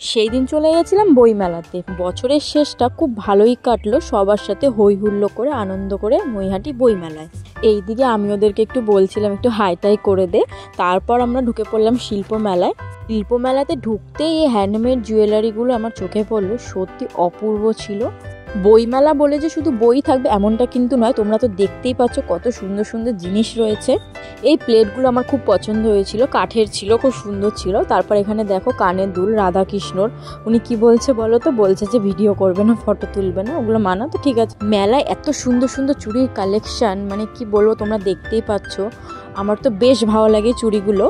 সেই দিন চলে গেছিলাম বইমেলাতে। বছরের শেষটা খুব ভালোই কাটলো, সবার সাথে হই হুল্লো করে আনন্দ করে নৈহাটি বইমেলায়। এইদিকে আমি ওদেরকে একটু বলছিলাম একটু হাইটাই করে দে। তারপর আমরা ঢুকে পড়লাম শিল্প মেলায়। শিল্প মেলাতে ঢুকতেই এই হ্যান্ডমেড জুয়েলারিগুলো আমার চোখে পড়লো, সত্যি অপূর্ব ছিল। বইমেলা বলে যে শুধু বই থাকবে এমনটা কিন্তু নয়, তোমরা তো দেখতেই পাচ্ছ কত সুন্দর সুন্দর জিনিস রয়েছে। এই প্লেটগুলো আমার খুব পছন্দ হয়েছিল, কাঠের ছিল, খুব সুন্দর ছিল। তারপর এখানে দেখো কানের দুল রাধাকৃষ্ণর। উনি কি বলছে বলো তো, বলছে যে ভিডিও করবে না, ফটো তুলবে না, ওগুলো মানা তো ঠিক আছে। মেলায় এত সুন্দর সুন্দর চুড়ির কালেকশন, মানে কি বলবো, তোমরা দেখতেই পাচ্ছ। আমার তো বেশ ভালো লাগে চুড়িগুলো।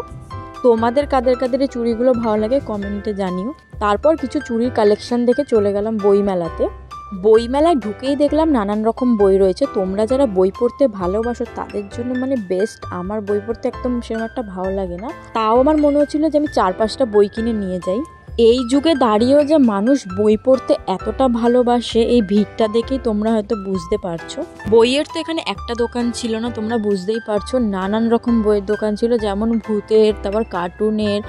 তোমাদের কাদের কাদের এই চুড়িগুলো ভালো লাগে কমেন্টে জানিও। তারপর কিছু চুড়ির কালেকশন দেখে চলে গেলাম বইমেলাতে। বইমেলায় ঢুকেই দেখলাম নানান রকম বই রয়েছে। তোমরা যারা বই পড়তে ভালোবাসো তাদের জন্য মানে বেস্ট। আমার বই পড়তে একদম সেরকম একটা ভালো লাগে না, তাও আমার মনে হচ্ছিলো যে আমি 4-5টা বই কিনে নিয়ে যাই। এই যুগে দাঁড়িয়েও যে মানুষ বই পড়তে এতটা ভালোবাসে, এই ভিড়টা দেখেই তোমরা হয়তো বুঝতে পারছো। বইয়ের তো এখানে একটা দোকান ছিল না, তোমরা বুঝতেই পারছো। নানান রকম বইয়ের দোকান ছিল, যেমন ভূতের, তারপর কার্টুনের,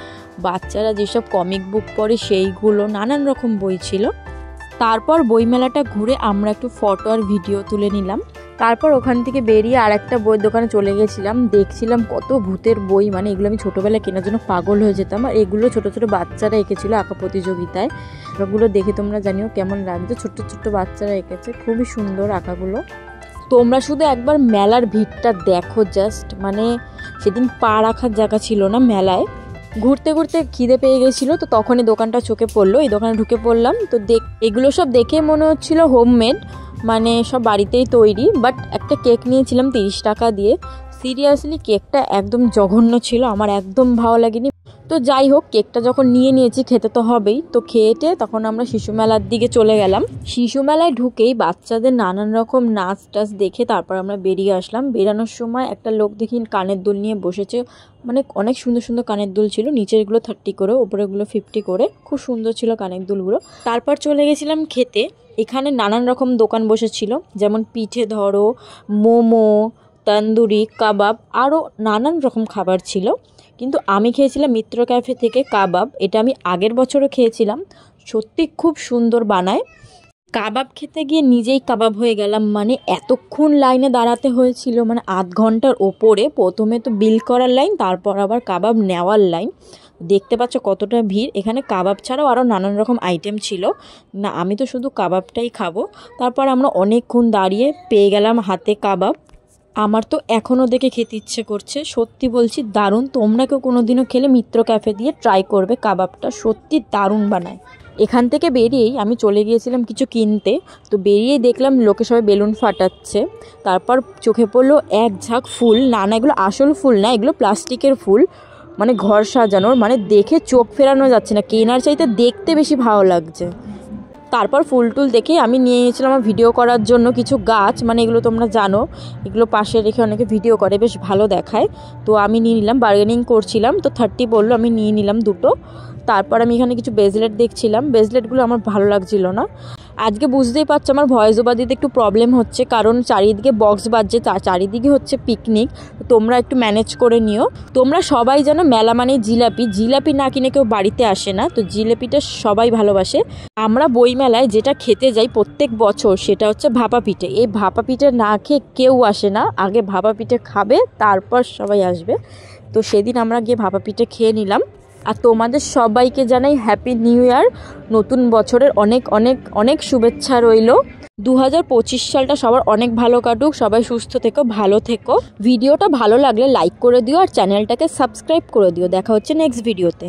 বাচ্চারা যেসব কমিক বুক পড়ে সেইগুলো, নানান রকম বই ছিল। তারপর বইমেলাটা ঘুরে আমরা একটু ফটো আর ভিডিও তুলে নিলাম। তারপর ওখান থেকে বেরিয়ে আর একটা বইয়ের দোকানে চলে গেছিলাম। দেখছিলাম কত ভূতের বই, মানে এগুলো আমি ছোটোবেলায় কেনার জন্য পাগল হয়ে যেতাম। আর এগুলো ছোটো ছোটো বাচ্চারা এঁকেছিল আঁকা প্রতিযোগিতায়। ওগুলো দেখে তোমরা জানিও কেমন লাগছে। ছোট্ট ছোট্ট বাচ্চারা এঁকেছে, খুবই সুন্দর আঁকাগুলো। তোমরা শুধু একবার মেলার ভিড়টা দেখো জাস্ট, মানে সেদিন পা রাখার জায়গা ছিল না মেলায়। ঘুরতে ঘুরতে খিদে পেয়ে গেছিলো, তো তখনই দোকানটা চোখে পড়লো। এই দোকানে ঢুকে পড়লাম। তো এগুলো সব দেখে মনে হচ্ছিল হোমমেড, মানে সব বাড়িতেই তৈরি। বাট একটা কেক নিয়েছিলাম 30 টাকা দিয়ে। সিরিয়াসলি কেকটা একদম জঘন্য ছিল, আমার একদম ভালো লাগেনি। তো যাই হোক, কেকটা যখন নিয়েছি খেতে তো হবেই। তো খেয়েটে তখন আমরা শিশু মেলার দিকে চলে গেলাম। শিশু মেলায় ঢুকেই বাচ্চাদের নানান রকম নাচ টাচ দেখে তারপর আমরা বেরিয়ে আসলাম। বেরানোর সময় একটা লোক দেখি কানের দুল নিয়ে বসেছে, মানে অনেক সুন্দর সুন্দর কানের দুল ছিল। নিচেরগুলো 30 করে, ওপরেগুলো 50 করে, খুব সুন্দর ছিল কানের দুলগুলো। তারপর চলে গেছিলাম খেতে। এখানে নানান রকম দোকান বসেছিল, যেমন পিঠে ধরো, মোমো, তন্দুরি, কাবাব, আরও নানান রকম খাবার ছিল। কিন্তু আমি খেয়েছিলাম মিত্র ক্যাফে থেকে কাবাব। এটা আমি আগের বছরও খেয়েছিলাম, সত্যি খুব সুন্দর বানায়। কাবাব খেতে গিয়ে নিজেই কাবাব হয়ে গেলাম, মানে এতক্ষণ লাইনে দাঁড়াতে হয়েছিল, মানে আধ ঘন্টার ওপরে। প্রথমে তো বিল করার লাইন, তারপর আবার কাবাব নেওয়ার লাইন। দেখতে পাচ্ছ কতটা ভিড়। এখানে কাবাব ছাড়াও আরও নানান রকম আইটেম ছিল না, আমি তো শুধু কাবাবটাই খাবো। তারপর আমরা অনেকক্ষণ দাঁড়িয়ে পেয়ে গেলাম হাতে কাবাব। আমার তো এখনও দেখে খেতে ইচ্ছে করছে, সত্যি বলছি দারুণ। তোমরা কেউ কোনোদিনও খেলে মিত্র ক্যাফে দিয়ে ট্রাই করবে, কাবাবটা সত্যি দারুণ বানায়। এখান থেকে বেরিয়েই আমি চলে গিয়েছিলাম কিছু কিনতে। তো বেরিয়েই দেখলাম লোকে সবাই বেলুন ফাটাচ্ছে। তারপর চোখে পড়লো এক ঝাঁক ফুল। না এগুলো আসল ফুল না, এগুলো প্লাস্টিকের ফুল, মানে ঘর সাজানোর। মানে দেখে চোখ ফেরানো যাচ্ছে না, কেনার চাইতে দেখতে বেশি ভালো লাগছে। তারপর ফুল টুল দেখে আমি নিয়ে গেছিলাম আমার ভিডিও করার জন্য কিছু গাছ, মানে এগুলো তোমরা জানো, এগুলো পাশে রেখে অনেকে ভিডিও করে, বেশ ভালো দেখায়। তো আমি নিয়ে নিলাম, বার্গেনিং করছিলাম, তো 30 বললো, আমি নিয়ে নিলাম দুটো। তারপর আমি এখানে কিছু ব্রেসলেট দেখছিলাম, ব্রেসলেটগুলো আমার ভালো লাগছিল না। আজকে বুঝতেই পারছো আমার ভয়েস ওভার দিতে একটু প্রবলেম হচ্ছে, কারণ চারিদিকে বক্স বাজছে, চারিদিকে হচ্ছে পিকনিক। তোমরা একটু ম্যানেজ করে নিও। তোমরা সবাই জানো মেলা মানে জিলাপি, জিলাপি না কিনে কেউ বাড়িতে আসে না, তো জিলাপিটা সবাই ভালোবাসে। আমরা বইমেলায় যেটা খেতে যাই প্রত্যেক বছর সেটা হচ্ছে ভাপা পিঠে। এই ভাপা পিঠে না খেয়ে কেউ আসে না, আগে ভাপা পিঠে খাবে তারপর সবাই আসবে। তো সেদিন আমরা গিয়ে ভাপা পিঠে খেয়ে নিলাম। আর তোমাদের সবাইকে জানাই হ্যাপি নিউ ইয়ার, নতুন বছরের অনেক অনেক অনেক শুভেচ্ছা রইল। 2025 সালটা সবার অনেক ভালো কাটুক, সবাই সুস্থ থেকো, ভালো থেকো। ভিডিওটা ভালো লাগলে লাইক করে দিও আর চ্যানেলটাকে সাবস্ক্রাইব করে দিও। দেখা হচ্ছে নেক্সট ভিডিওতে।